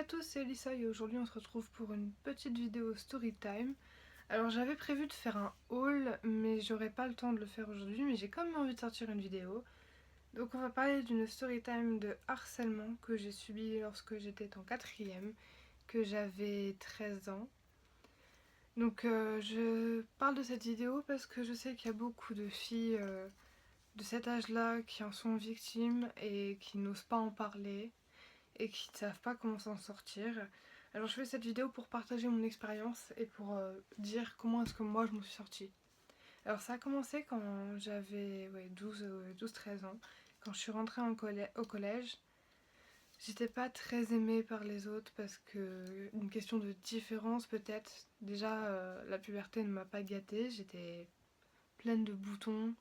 à tous, c'est Elissa et aujourd'hui on se retrouve pour une petite vidéo story time. Alors j'avais prévu de faire un haul mais j'aurais pas le temps de le faire aujourd'hui, mais j'ai quand même envie de sortir une vidéo. Donc on va parler d'une story time de harcèlement que j'ai subi lorsque j'étais en quatrième, que j'avais 13 ans. Donc je parle de cette vidéo parce que je sais qu'il y a beaucoup de filles de cet âge-là qui en sont victimes et qui n'osent pas en parler et qui ne savent pas comment s'en sortir. Alors je fais cette vidéo pour partager mon expérience et pour dire comment est-ce que moi je m'en suis sortie. Alors ça a commencé quand j'avais 12-13 ans, quand je suis rentrée au collège. J'étais pas très aimée par les autres parce que, une question de différence peut-être, déjà la puberté ne m'a pas gâtée, j'étais pleine de boutons.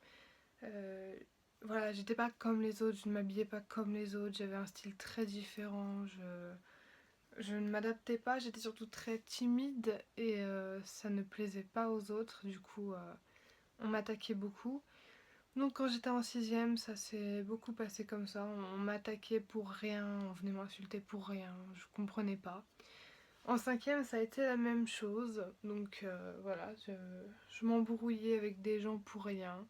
Euh, voilà, j'étais pas comme les autres, je ne m'habillais pas comme les autres, j'avais un style très différent, je ne m'adaptais pas, j'étais surtout très timide et ça ne plaisait pas aux autres, du coup on m'attaquait beaucoup. Donc quand j'étais en sixième, ça s'est beaucoup passé comme ça, on m'attaquait pour rien, on venait m'insulter pour rien, je comprenais pas. En cinquième, ça a été la même chose, donc voilà, je m'embrouillais avec des gens pour rien,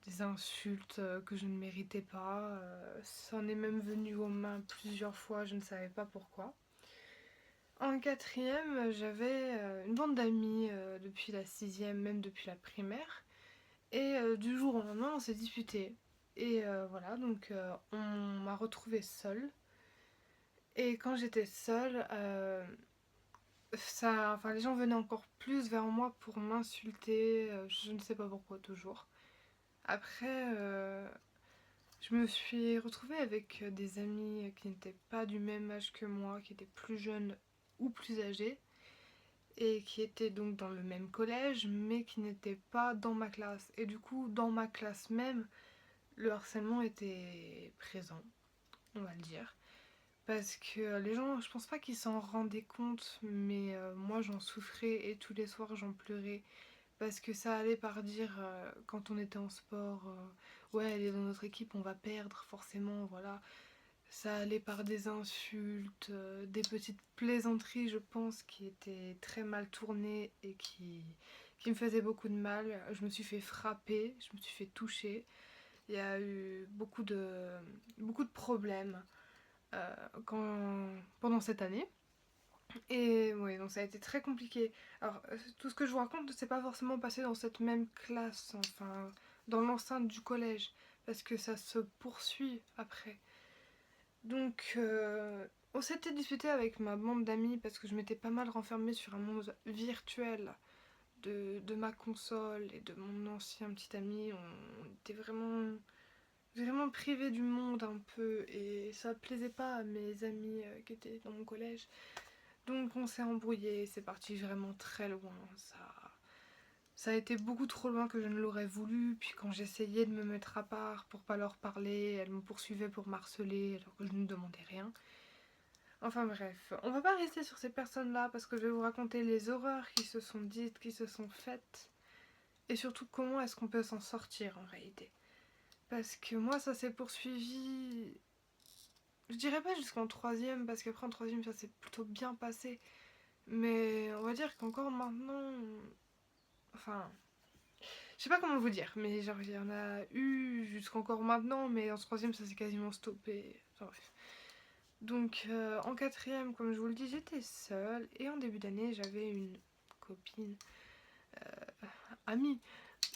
des insultes que je ne méritais pas, ça en est même venu aux mains plusieurs fois, je ne savais pas pourquoi. En quatrième, j'avais une bande d'amis depuis la sixième, même depuis la primaire. Et du jour au lendemain, on s'est disputé. Et voilà, donc on m'a retrouvée seule. Et quand j'étais seule, enfin, les gens venaient encore plus vers moi pour m'insulter. Je ne sais pas pourquoi, toujours. Après, je me suis retrouvée avec des amis qui n'étaient pas du même âge que moi, qui étaient plus jeunes ou plus âgés, et qui étaient donc dans le même collège mais qui n'étaient pas dans ma classe. Et du coup, dans ma classe même, le harcèlement était présent, on va le dire. Parce que les gens, je pense pas qu'ils s'en rendaient compte, mais moi j'en souffrais et tous les soirs j'en pleurais. Parce que ça allait par dire, quand on était en sport, ouais, elle est dans notre équipe, on va perdre, forcément, voilà. Ça allait par des insultes, des petites plaisanteries, je pense, qui étaient très mal tournées et qui me faisaient beaucoup de mal. Je me suis fait frapper, je me suis fait toucher. Il y a eu beaucoup de problèmes pendant cette année. Et oui, donc ça a été très compliqué. Alors, tout ce que je vous raconte ne s'est pas forcément passé dans cette même classe, enfin, dans l'enceinte du collège, parce que ça se poursuit après. Donc, on s'était disputé avec ma bande d'amis parce que je m'étais pas mal renfermée sur un monde virtuel de ma console et de mon ancien petit ami. On était vraiment privés du monde un peu et ça plaisait pas à mes amis qui étaient dans mon collège. Donc on s'est embrouillé, c'est parti vraiment très loin. Ça a été beaucoup trop loin que je ne l'aurais voulu, puis quand j'essayais de me mettre à part pour pas leur parler, elles me poursuivaient pour m'harceler alors que je ne demandais rien. Enfin bref, on va pas rester sur ces personnes-là parce que je vais vous raconter les horreurs qui se sont dites, qui se sont faites, et surtout comment est-ce qu'on peut s'en sortir en réalité. Parce que moi ça s'est poursuivi, je dirais pas jusqu'en troisième, parce qu'après en troisième ça s'est plutôt bien passé, mais on va dire qu'encore maintenant, enfin, je sais pas comment vous dire, mais genre il y en a eu jusqu'encore maintenant, mais en troisième ça s'est quasiment stoppé. Enfin bref. Donc en quatrième, comme je vous le dis, j'étais seule et en début d'année j'avais une copine, amie.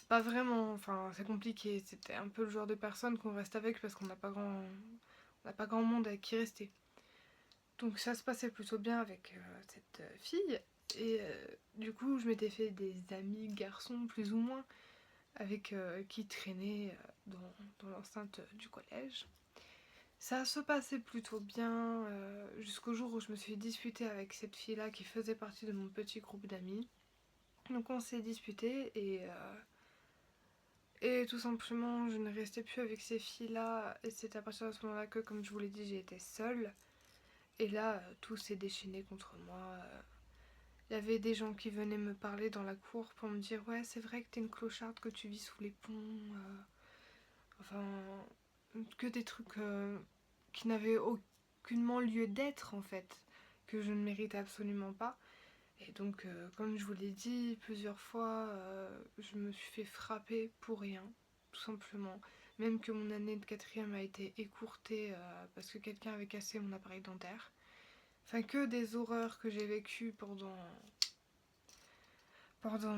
Pas vraiment, enfin c'est compliqué, c'était un peu le genre de personne qu'on reste avec parce qu'on n'a pas grand monde avec qui rester. Donc ça se passait plutôt bien avec cette fille et du coup je m'étais fait des amis garçons plus ou moins avec qui traînaient dans l'enceinte du collège. Ça se passait plutôt bien jusqu'au jour où je me suis disputée avec cette fille-là qui faisait partie de mon petit groupe d'amis. Donc on s'est disputé et tout simplement je ne restais plus avec ces filles-là et c'est à partir de ce moment-là que, comme je vous l'ai dit, j'ai été seule. Et là, tout s'est déchaîné contre moi. Il y avait des gens qui venaient me parler dans la cour pour me dire ouais c'est vrai que t'es une clocharde, que tu vis sous les ponts. Enfin, que des trucs qui n'avaient aucunement lieu d'être en fait. que je ne méritais absolument pas. Et donc, comme je vous l'ai dit plusieurs fois, je me suis fait frapper pour rien, tout simplement. Même que mon année de quatrième a été écourtée parce que quelqu'un avait cassé mon appareil dentaire. Enfin, que des horreurs que j'ai vécues pendant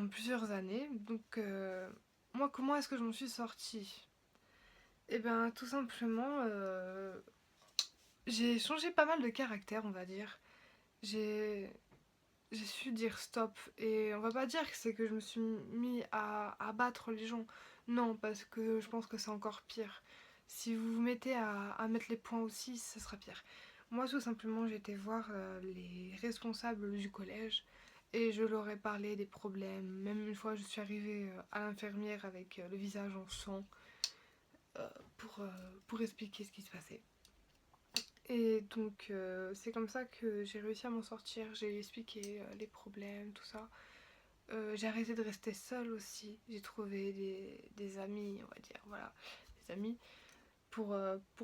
plusieurs années. Donc, moi, comment est-ce que je m'en suis sortie? Eh ben, tout simplement, j'ai changé pas mal de caractère, on va dire. J'ai j'ai su dire stop. Et on va pas dire que c'est que je me suis mis à battre les gens. Non, parce que je pense que c'est encore pire. Si vous vous mettez à mettre les points aussi, ça sera pire. Moi, tout simplement, j'ai été voir les responsables du collège et je leur ai parlé des problèmes. Même une fois, je suis arrivée à l'infirmière avec le visage en sang euh, pour, euh, pour expliquer ce qui se passait. Et donc, c'est comme ça que j'ai réussi à m'en sortir. J'ai expliqué les problèmes, tout ça. J'ai arrêté de rester seule aussi. J'ai trouvé des amis, on va dire, voilà, des amis, pour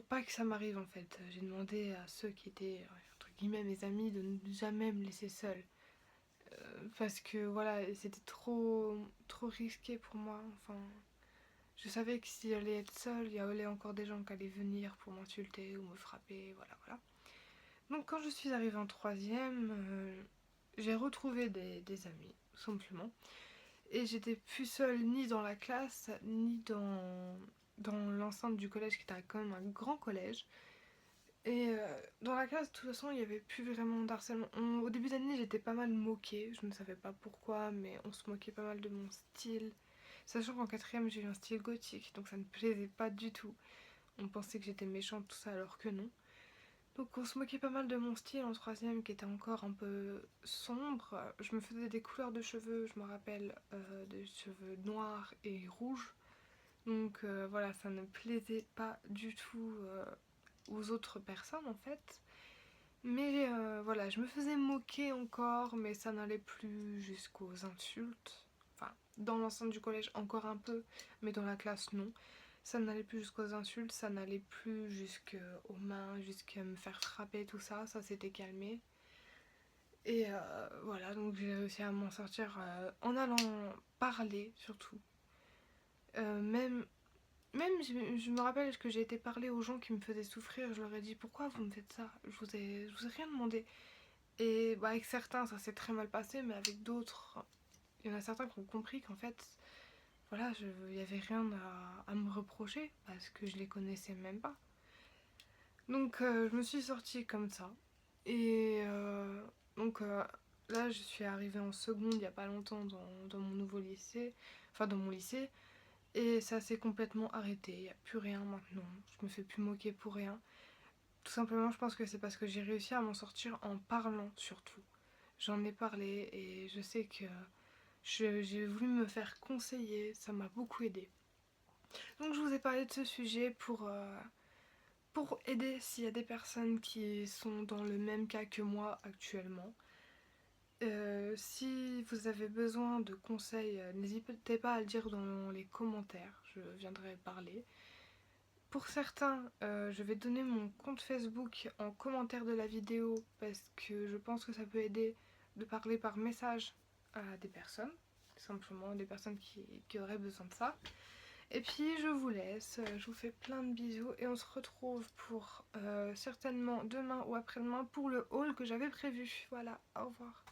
pas que ça m'arrive en fait. J'ai demandé à ceux qui étaient, entre guillemets, mes amis de ne jamais me laisser seule. Parce que voilà, c'était trop risqué pour moi. Enfin, je savais que si j'allais être seule, il y avait encore des gens qui allaient venir pour m'insulter ou me frapper, voilà, voilà. Donc quand je suis arrivée en troisième, j'ai retrouvé des amis, tout simplement. Et j'étais plus seule ni dans la classe, ni dans l'enceinte du collège, qui était quand même un grand collège. Et dans la classe, de toute façon, il n'y avait plus vraiment d'harcèlement. Au début d'année, j'étais pas mal moquée, je ne savais pas pourquoi, mais on se moquait pas mal de mon style. Sachant qu'en quatrième, j'ai eu un style gothique, donc ça ne plaisait pas du tout. On pensait que j'étais méchante, tout ça, alors que non. Donc on se moquait pas mal de mon style en troisième qui était encore un peu sombre. Je me faisais des couleurs de cheveux, je me rappelle, des cheveux noirs et rouges. Donc voilà, ça ne plaisait pas du tout aux autres personnes en fait. Mais voilà, je me faisais moquer encore, mais ça n'allait plus jusqu'aux insultes. Enfin, dans l'enceinte du collège encore un peu, mais dans la classe non. Ça n'allait plus jusqu'aux insultes, ça n'allait plus jusqu'aux mains, jusqu'à me faire frapper, tout ça, ça s'était calmé. Et voilà, donc j'ai réussi à m'en sortir en allant parler surtout. Même, je me rappelle que j'ai été parler aux gens qui me faisaient souffrir, je leur ai dit pourquoi vous me faites ça, je vous ai rien demandé. Et bah, avec certains ça s'est très mal passé, mais avec d'autres, il y en a certains qui ont compris qu'en fait, voilà, il n'y avait rien à me reprocher parce que je les connaissais même pas. Donc je me suis sortie comme ça. Et donc là je suis arrivée en seconde il n'y a pas longtemps dans mon nouveau lycée, enfin dans mon lycée. Et ça s'est complètement arrêté, il n'y a plus rien maintenant, je me fais plus moquer pour rien. Tout simplement je pense que c'est parce que j'ai réussi à m'en sortir en parlant surtout. J'en ai parlé et je sais que j'ai voulu me faire conseiller, ça m'a beaucoup aidé. Donc je vous ai parlé de ce sujet pour aider s'il y a des personnes qui sont dans le même cas que moi actuellement. Si vous avez besoin de conseils, n'hésitez pas à le dire dans les commentaires, je viendrai parler. Pour certains, je vais donner mon compte Facebook en commentaire de la vidéo parce que je pense que ça peut aider de parler par message à des personnes, simplement des personnes qui auraient besoin de ça. Et puis je vous laisse, je vous fais plein de bisous et on se retrouve pour certainement demain ou après-demain pour le haul que j'avais prévu. Voilà, au revoir.